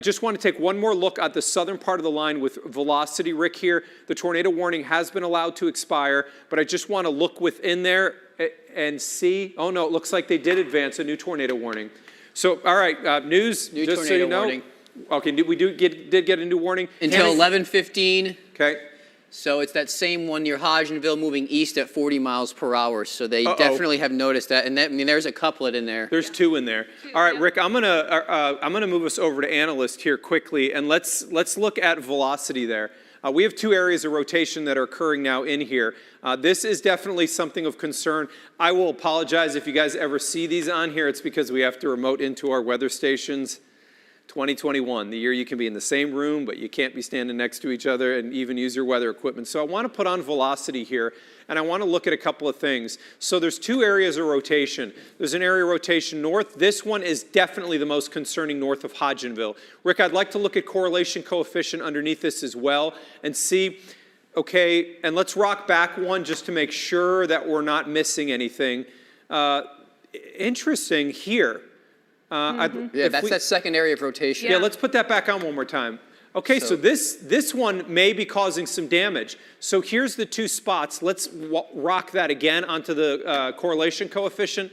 Just want to take one more look at the southern part of the line with velocity, Rick, here. The tornado warning has been allowed to expire, but I just want to look within there and see. Oh, no, it looks like they did advance a new tornado warning. So, all right, news, new just so you know. Warning. Okay, we did get a new warning. Until 11:15. Okay. So it's that same one near Hodgenville moving east at 40 miles per hour. So they definitely have noticed that. And that, I mean, there's a couplet in there. There's two in there. All right, Rick, I'm gonna move us over to analyst here quickly, and let's look at velocity there. We have two areas of rotation that are occurring now in here. This is definitely something of concern. I will apologize if you guys ever see these on here. It's because we have to remote into our weather stations. 2021, the year you can be in the same room, but you can't be standing next to each other and even use your weather equipment. So I want to put on velocity here, and I want to look at a couple of things. So there's two areas of rotation. There's an area of rotation north. This one is definitely the most concerning north of Hodgenville. Rick, I'd like to look at correlation coefficient underneath this as well and see, okay, and let's rock back one just to make sure that we're not missing anything. Interesting here. Yeah, that's that second area of rotation. Yeah, let's put that back on one more time. Okay, so this one may be causing some damage. So here's the two spots. Let's rock that again onto the correlation coefficient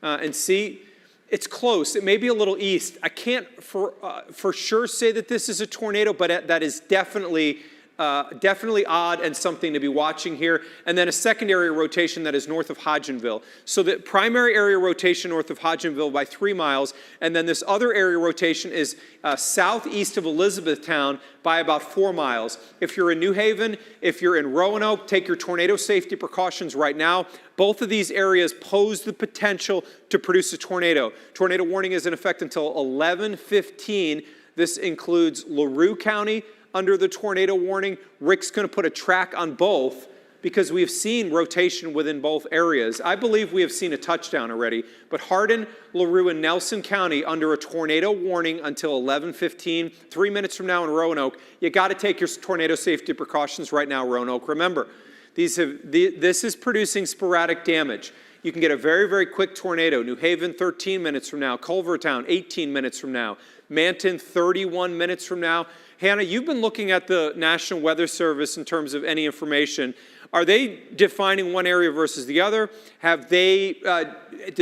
and see. It's close. It may be a little east. I can't for sure say that this is a tornado, but that is definitely odd and something to be watching here. And then a secondary rotation that is north of Hodgenville. So the primary area rotation north of Hodgenville by 3 miles, and then this other area rotation is southeast of Elizabethtown by about 4 miles. If you're in New Haven, if you're in Roanoke, take your tornado safety precautions right now. Both of these areas pose the potential to produce a tornado. Tornado warning is in effect until 11:15. This includes LaRue County under the tornado warning. Rick's going to put a track on both because we have seen rotation within both areas. I believe we have seen a touchdown already, but Hardin, LaRue, and Nelson County under a tornado warning until 11:15, 3 minutes from now in Roanoke. You got to take your tornado safety precautions right now, Roanoke. Remember, this is producing sporadic damage. You can get a very, very quick tornado. New Haven, 13 minutes from now. Culvertown, 18 minutes from now. Manton, 31 minutes from now. Hannah, you've been looking at the National Weather Service in terms of any information. Are they defining one area versus the other? Do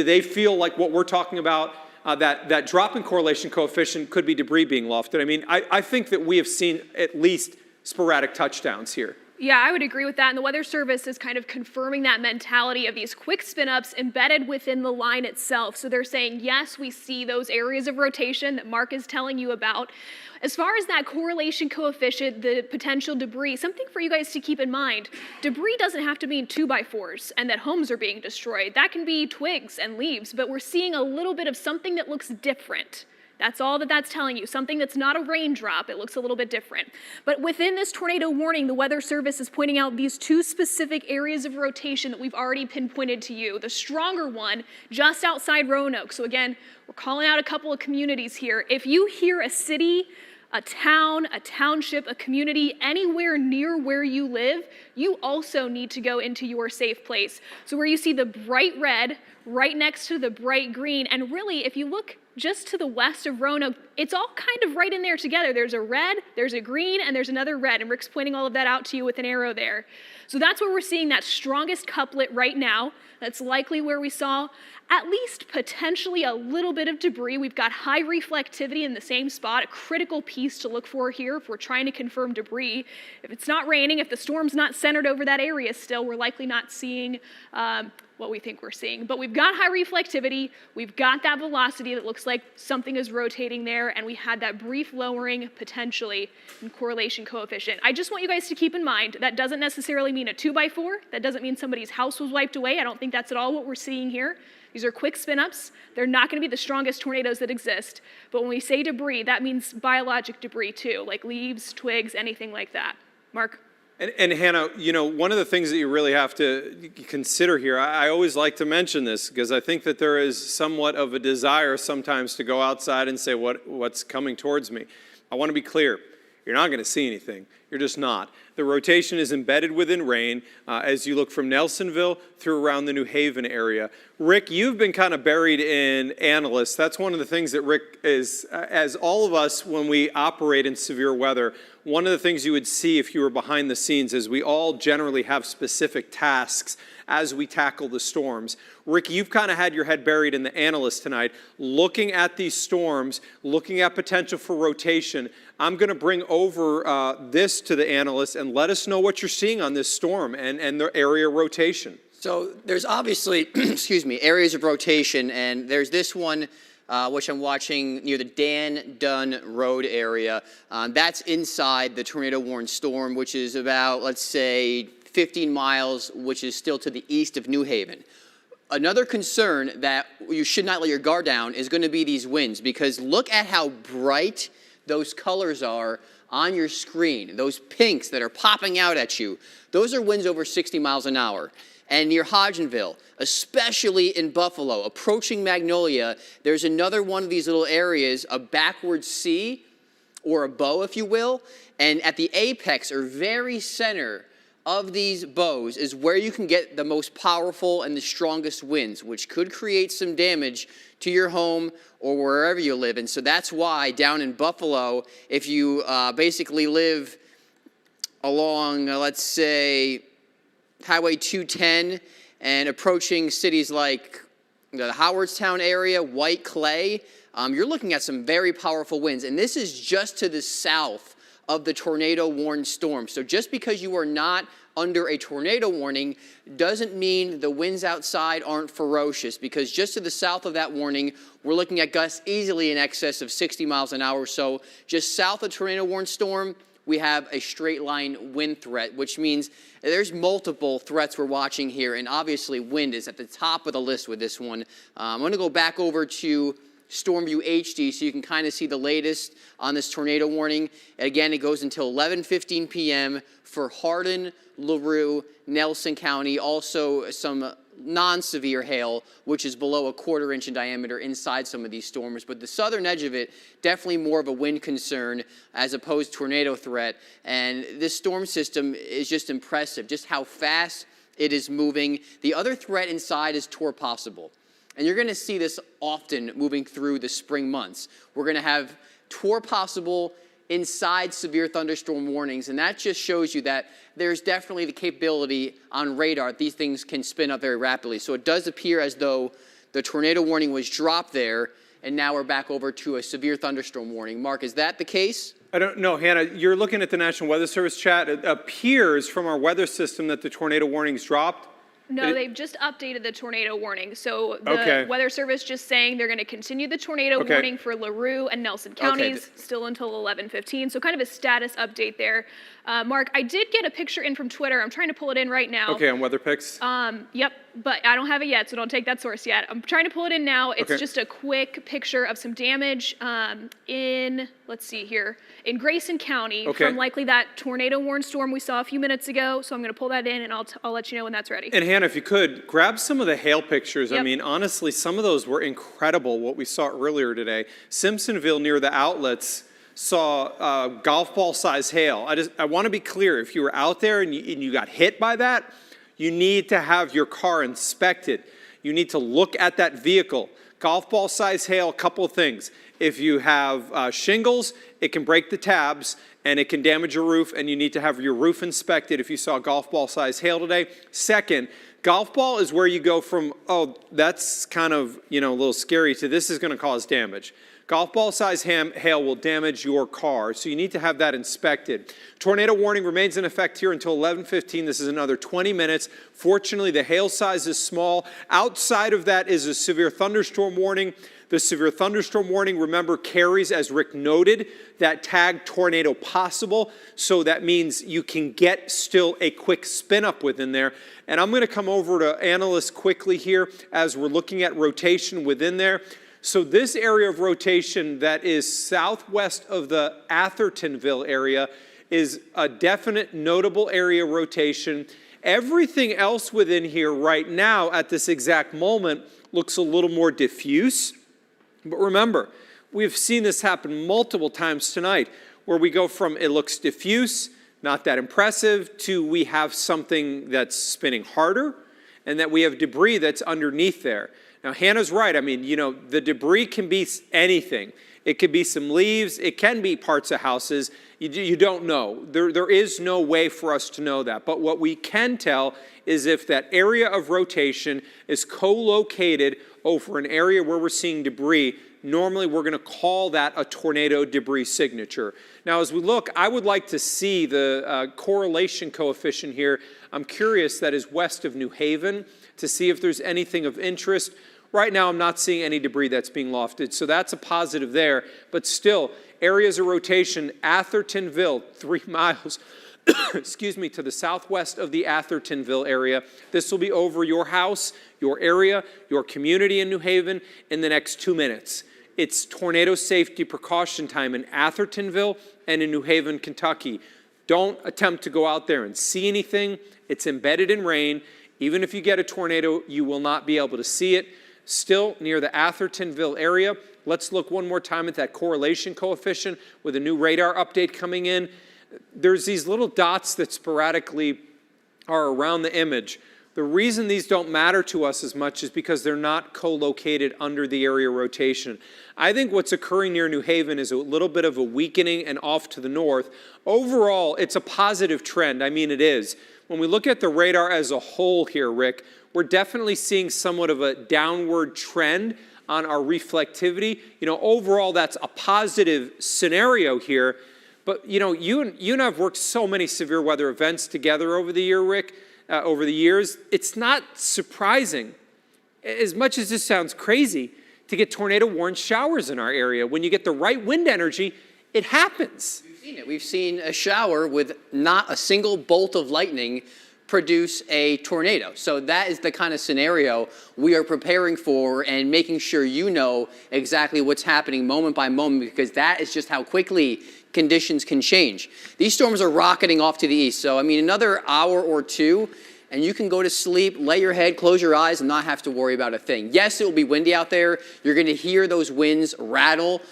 they feel like what we're talking about, that drop in correlation coefficient could be debris being lofted? I mean, I think that we have seen at least sporadic touchdowns here. Yeah, I would agree with that. And the Weather Service is kind of confirming that mentality of these quick spin-ups embedded within the line itself. So they're saying, yes, we see those areas of rotation that Mark is telling you about. As far as that correlation coefficient, the potential debris, something for you guys to keep in mind. Debris doesn't have to mean 2x4s and that homes are being destroyed. That can be twigs and leaves, but we're seeing a little bit of something that looks different. That's all that's telling you. Something that's not a raindrop. It looks a little bit different. But within this tornado warning, the Weather Service is pointing out these two specific areas of rotation that we've already pinpointed to you. The stronger one just outside Roanoke. So again, we're calling out a couple of communities here. If you hear a city, a town, a township, a community, anywhere near where you live, you also need to go into your safe place. So where you see the bright red right next to the bright green, and really if you look just to the west of Roanoke, it's all kind of right in there together. There's a red, there's a green, and there's another red, and Rick's pointing all of that out to you with an arrow there. So that's where we're seeing that strongest couplet right now. That's likely where we saw at least potentially a little bit of debris. We've got high reflectivity in the same spot, a critical piece to look for here if we're trying to confirm debris. If it's not raining, if the storm's not centered over that area still, we're likely not seeing what we think we're seeing. But we've got high reflectivity, we've got that velocity that looks like something is rotating there, and we had that brief lowering potentially in correlation coefficient. I just want you guys to keep in mind that doesn't necessarily mean a 2x4, that doesn't mean somebody's house was wiped away. I don't think that's at all what we're seeing here. These are quick spin-ups. They're not going to be the strongest tornadoes that exist. But when we say debris, that means biologic debris too, like leaves, twigs, anything like that. Mark? And Hannah, you know, one of the things that you really have to consider here, I always like to mention this because I think that there is somewhat of a desire sometimes to go outside and say what's coming towards me. I want to be clear. You're not going to see anything. You're just not. The rotation is embedded within rain as you look from Nelsonville through around the New Haven area. Rick, you've been kind of buried in analysts. That's one of the things that Rick is, as all of us, when we operate in severe weather, one of the things you would see if you were behind the scenes is we all generally have specific tasks as we tackle the storms. Rick, you've kind of had your head buried in the analyst tonight, looking at these storms, looking at potential for rotation. I'm going to bring over this to the analysts and let us know what you're seeing on this storm and the area rotation. So there's obviously, excuse me, areas of rotation, and there's this one, which I'm watching near the Dan Dunn Road area. That's inside the tornado-warned storm, which is about, let's say, 15 miles, which is still to the east of New Haven. Another concern that you should not let your guard down is going to be these winds, because look at how bright those colors are on your screen, those pinks that are popping out at you. Those are winds over 60 miles an hour. And near Hodgenville, especially in Buffalo, approaching Magnolia, there's another one of these little areas, a backward C, or a bow, if you will. And at the apex, or very center of these bows, is where you can get the most powerful and the strongest winds, which could create some damage to your home or wherever you live. And so that's why down in Buffalo, if you basically live along, let's say, Highway 210 and approaching cities like the Howardstown area, White Clay, you're looking at some very powerful winds. And this is just to the south of the tornado-warned storm. So just because you are not under a tornado warning doesn't mean the winds outside aren't ferocious, because just to the south of that warning, we're looking at gusts easily in excess of 60 miles an hour. So just south of tornado-warned storm, we have a straight line wind threat, which means there's multiple threats we're watching here, and obviously wind is at the top of the list with this one. I'm going to go back over to StormView HD so you can kind of see the latest on this tornado warning. Again, it goes until 11:15 p.m. for Hardin, LaRue, Nelson County, also some non-severe hail, which is below a 1/4 inch in diameter inside some of these storms. But the southern edge of it, definitely more of a wind concern as opposed to tornado threat. And this storm system is just impressive, just how fast it is moving. The other threat inside is torr possible. And you're going to see this often moving through the spring months. We're going to have torr possible inside severe thunderstorm warnings, and that just shows you that there's definitely the capability on radar that these things can spin up very rapidly. So it does appear as though the tornado warning was dropped there, and now we're back over to a severe thunderstorm warning. Mark, is that the case? I don't know, Hannah, you're looking at the National Weather Service chat. It appears from our weather system that the tornado warning's dropped. No, they've just updated the tornado warning. So the Weather Service just saying they're going to continue the tornado warning for LaRue and Nelson counties still until 11:15. So kind of a status update there. Mark, I did get a picture in from Twitter. I'm trying to pull it in right now. Okay, on WeatherPix? Yep, but I don't have it yet, so don't take that source yet. I'm trying to pull it in now. It's just a quick picture of some damage in, let's see here, in Grayson County from likely that tornado-warned storm we saw a few minutes ago. So I'm going to pull that in, and I'll let you know when that's ready. And Hannah, if you could, grab some of the hail pictures. I mean, honestly, some of those were incredible, what we saw earlier today. Simpsonville near the outlets saw golf ball size hail. I want to be clear, if you were out there and you got hit by that, you need to have your car inspected. You need to look at that vehicle. Golf ball size hail, a couple of things. If you have shingles, it can break the tabs and it can damage your roof, and you need to have your roof inspected if you saw golf ball size hail today. Second, golf ball is where you go from, oh, that's kind of, a little scary, to this is going to cause damage. Golf ball size hail will damage your car, so you need to have that inspected. Tornado warning remains in effect here until 11:15. This is another 20 minutes. Fortunately, the hail size is small. Outside of that is a severe thunderstorm warning. The severe thunderstorm warning, remember, carries, as Rick noted, that tag tornado possible. So that means you can get still a quick spin up within there. And I'm going to come over to analysts quickly here as we're looking at rotation within there. So this area of rotation that is southwest of the Athertonville area is a definite notable area of rotation. Everything else within here right now at this exact moment looks a little more diffuse. But remember, we've seen this happen multiple times tonight, where we go from it looks diffuse, not that impressive, to we have something that's spinning harder, and that we have debris that's underneath there. Now, Hannah's right. I mean, the debris can be anything. It could be some leaves. It can be parts of houses. You don't know. There is no way for us to know that. But what we can tell is if that area of rotation is co-located over an area where we're seeing debris, normally we're going to call that a tornado debris signature. Now, as we look, I would like to see the correlation coefficient here. I'm curious, that is west of New Haven, to see if there's anything of interest. Right now, I'm not seeing any debris that's being lofted, so that's a positive there. But still, areas of rotation, Athertonville, 3 miles, excuse me, to the southwest of the Athertonville area. This will be over your house, your area, your community in New Haven in the next 2 minutes. It's tornado safety precaution time in Athertonville and in New Haven, Kentucky. Don't attempt to go out there and see anything. It's embedded in rain. Even if you get a tornado, you will not be able to see it. Still near the Athertonville area. Let's look one more time at that correlation coefficient with a new radar update coming in. There's these little dots that sporadically are around the image. The reason these don't matter to us as much is because they're not co-located under the area rotation. I think what's occurring near New Haven is a little bit of a weakening and off to the north. Overall, it's a positive trend. I mean, it is. When we look at the radar as a whole here, Rick, we're definitely seeing somewhat of a downward trend on our reflectivity. Overall, that's a positive scenario here. But, you and I have worked so many severe weather events together over the year, Rick, over the years. It's not surprising, as much as this sounds crazy, to get tornado-warned showers in our area. When you get the right wind energy, it happens. We've seen it. We've seen a shower with not a single bolt of lightning produce a tornado. So that is the kind of scenario we are preparing for and making sure you know exactly what's happening moment by moment, because that is just how quickly conditions can change. These storms are rocketing off to the east. So, another hour or two, and you can go to sleep, lay your head, close your eyes, and not have to worry about a thing. Yes, it will be windy out there. You're going to hear those winds rattle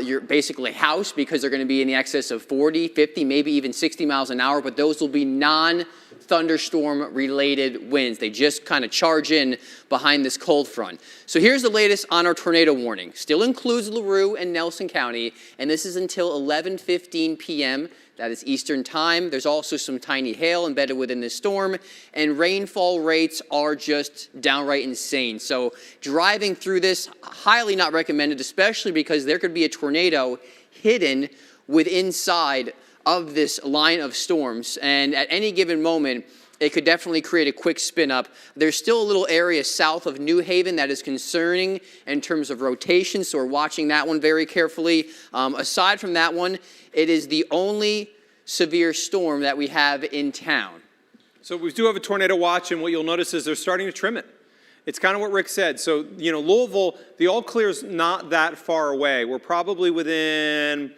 your basically house, because they're going to be in the excess of 40, 50, maybe even 60 miles an hour, but those will be non-thunderstorm related winds. They just kind of charge in behind this cold front. So here's the latest on our tornado warning. Still includes LaRue and Nelson County, and this is until 11:15 p.m. That is Eastern time. There's also some tiny hail embedded within this storm, and rainfall rates are just downright insane. So driving through this, highly not recommended, especially because there could be a tornado hidden inside of this line of storms. And at any given moment, it could definitely create a quick spin up. There's still a little area south of New Haven that is concerning in terms of rotation, so we're watching that one very carefully. Aside from that one, it is the only severe storm that we have in town. So we do have a tornado watch, and what you'll notice is they're starting to trim it. It's kind of what Rick said. So, Louisville, the all clear is not that far away. We're probably within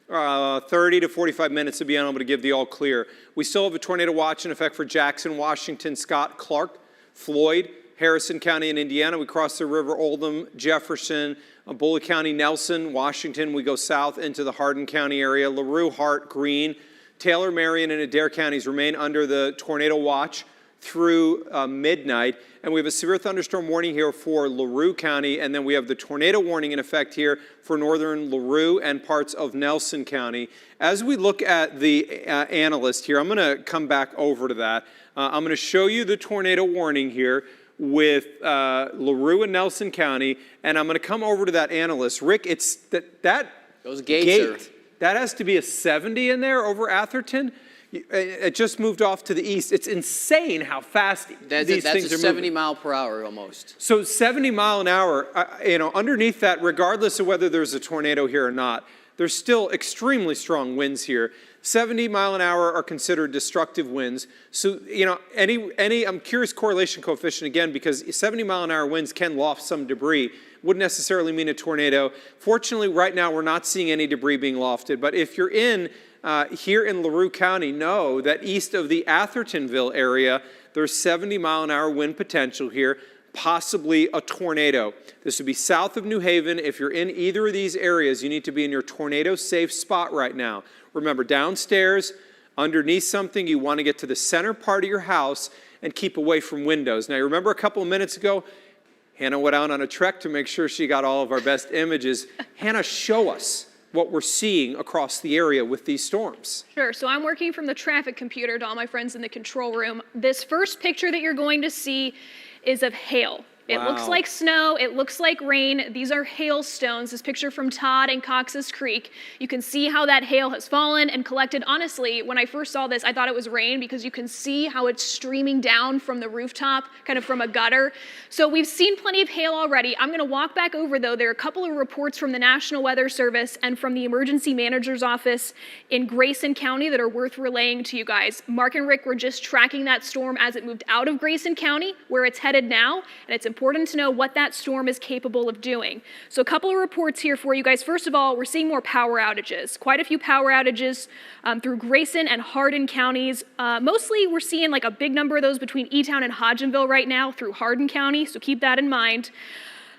30 to 45 minutes of being able to give the all clear. We still have a tornado watch in effect for Jackson, Washington, Scott, Clark, Floyd, Harrison County in Indiana. We cross the river, Oldham, Jefferson, Bullitt County, Nelson, Washington. We go south into the Hardin County area. LaRue, Hart, Greene, Taylor, Marion, and Adair counties remain under the tornado watch through midnight. And we have a severe thunderstorm warning here for LaRue County, and then we have the tornado warning in effect here for northern LaRue and parts of Nelson County. As we look at the analyst here, I'm going to come back over to that. I'm going to show you the tornado warning here with LaRue and Nelson County, and I'm going to come over to that analyst. Rick, it's that those gates that has to be a 70 in there over Atherton. It just moved off to the east. It's insane how fast these things are moving. That's a 70 mile per hour almost. So 70 mile an hour, underneath that, regardless of whether there's a tornado here or not, there's still extremely strong winds here. 70 mile an hour are considered destructive winds. So, I'm curious correlation coefficient again, because 70 mile an hour winds can loft some debris. Wouldn't necessarily mean a tornado. Fortunately, right now, we're not seeing any debris being lofted. But if you're here in LaRue County, know that east of the Athertonville area, there's 70 mile an hour wind potential here, possibly a tornado. This would be south of New Haven. If you're in either of these areas, you need to be in your tornado safe spot right now. Remember, downstairs, underneath something, you want to get to the center part of your house and keep away from windows. Now, you remember a couple of minutes ago, Hannah went out on a trek to make sure she got all of our best images. Hannah, show us what we're seeing across the area with these storms. Sure, so I'm working from the traffic computer to all my friends in the control room. This first picture that you're going to see is of hail. It looks Wow. like snow, it looks like rain. These are hailstones. This picture from Todd and Cox's Creek. You can see how that hail has fallen and collected. Honestly, when I first saw this, I thought it was rain because you can see how it's streaming down from the rooftop, kind of from a gutter. So we've seen plenty of hail already. I'm gonna walk back over though. There are a couple of reports from the National Weather Service and from the Emergency Manager's Office in Grayson County that are worth relaying to you guys. Mark and Rick were just tracking that storm as it moved out of Grayson County, where it's headed now, and it's important to know what that storm is capable of doing. So a couple of reports here for you guys. First of all, we're seeing more power outages. Quite a few power outages through Grayson and Hardin counties. Mostly we're seeing like a big number of those between E-Town and Hodgenville right now through Hardin County, so keep that in mind.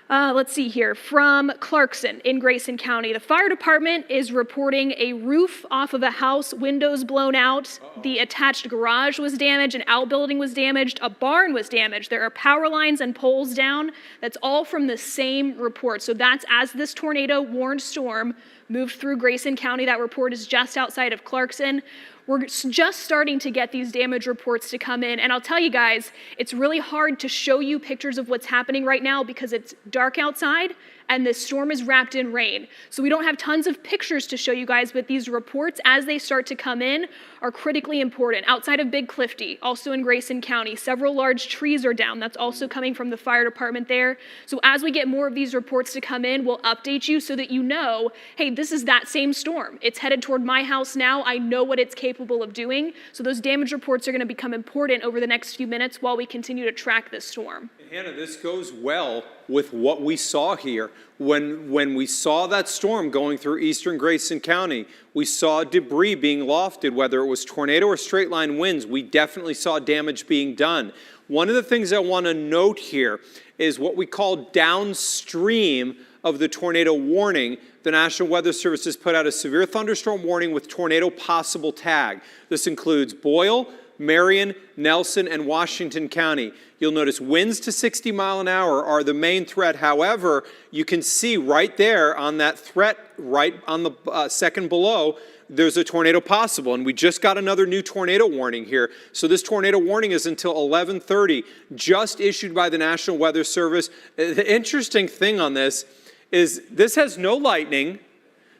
Let's see here, from Clarkson in Grayson County. The fire department is reporting a roof off of a house, windows blown out. The attached garage was damaged, an outbuilding was damaged, a barn was damaged. There are power lines and poles down. That's all from the same report. So that's as this tornado warned storm moved through Grayson County. That report is just outside of Clarkson. We're just starting to get these damage reports to come in, and I'll tell you guys, it's really hard to show you pictures of what's happening right now because it's dark outside and this storm is wrapped in rain. So we don't have tons of pictures to show you guys, but these reports, as they start to come in, are critically important. Outside of Big Clifty, also in Grayson County, several large trees are down. That's also coming from the fire department there. So as we get more of these reports to come in, we'll update you so that you know, hey, this is that same storm. It's headed toward my house now. I know what it's capable of doing. So those damage reports are going to become important over the next few minutes while we continue to track this storm. Hannah, this goes well with what we saw here. When we saw that storm going through eastern Grayson County, we saw debris being lofted, whether it was tornado or straight line winds. We definitely saw damage being done. One of the things I want to note here is what we call downstream of the tornado warning. The National Weather Service has put out a severe thunderstorm warning with tornado possible tag. This includes Boyle, Marion, Nelson, and Washington County. You'll notice winds to 60 mile an hour are the main threat. However, you can see right there on that threat, right on the second below, there's a tornado possible, and we just got another new tornado warning here. So this tornado warning is until 11:30, just issued by the National Weather Service. The interesting thing on this is this has no lightning.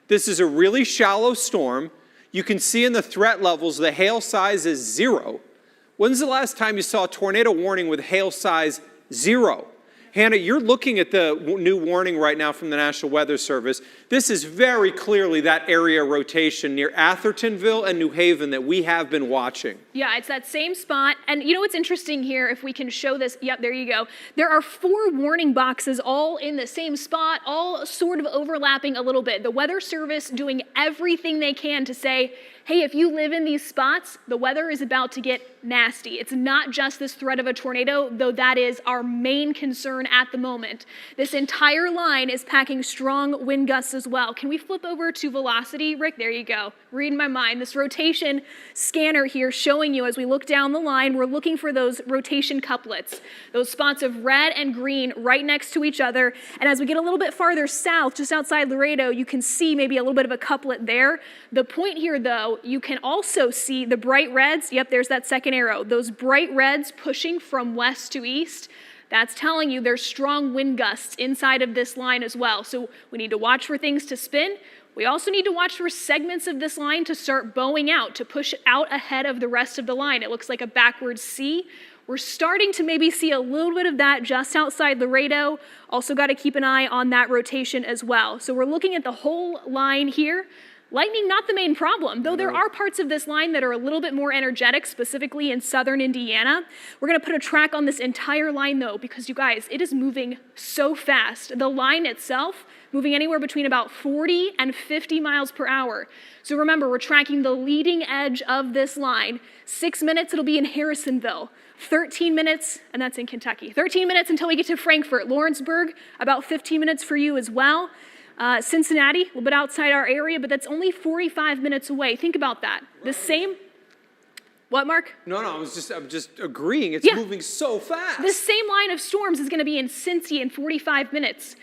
This is a really shallow storm. You can see in the threat levels, the hail size is 0. When's the last time you saw a tornado warning with hail size 0? Hannah, you're looking at the new warning right now from the National Weather Service. This is very clearly that area rotation near Athertonville and New Haven that we have been watching. Yeah, it's that same spot. And you know what's interesting here, if we can show this, yep, there you go. There are 4 warning boxes all in the same spot, all sort of overlapping a little bit. The Weather Service doing everything they can to say, hey, if you live in these spots, the weather is about to get nasty. It's not just this threat of a tornado, though that is our main concern at the moment. This entire line is packing strong wind gusts as well. Can we flip over to velocity, Rick? There you go. Read my mind. This rotation scanner here showing you as we look down the line, we're looking for those rotation couplets, those spots of red and green right next to each other. And as we get a little bit farther south, just outside Laredo, you can see maybe a little bit of a couplet there. The point here, though, you can also see the bright reds. Yep, there's that second arrow. Those bright reds pushing from west to east. That's telling you there's strong wind gusts inside of this line as well. So we need to watch for things to spin. We also need to watch for segments of this line to start bowing out, to push out ahead of the rest of the line. It looks like a backwards C. We're starting to maybe see a little bit of that just outside Laredo. Also got to keep an eye on that rotation as well. So we're looking at the whole line here. Lightning, not the main problem, though there are parts of this line that are a little bit more energetic, specifically in southern Indiana. We're going to put a track on this entire line, though, because you guys, it is moving so fast. The line itself moving anywhere between about 40 and 50 miles per hour. So remember, we're tracking the leading edge of this line. 6 minutes, it'll be in Harrisonville. 13 minutes, and that's in Kentucky. 13 minutes until we get to Frankfort. Lawrenceburg, about 15 minutes for you as well. Cincinnati, a little bit outside our area, but that's only 45 minutes away. Think about that. The same What, Mark? No, I'm just agreeing. It's Yeah. moving so fast. The same line of storms is going to be in Cincy in 45 minutes.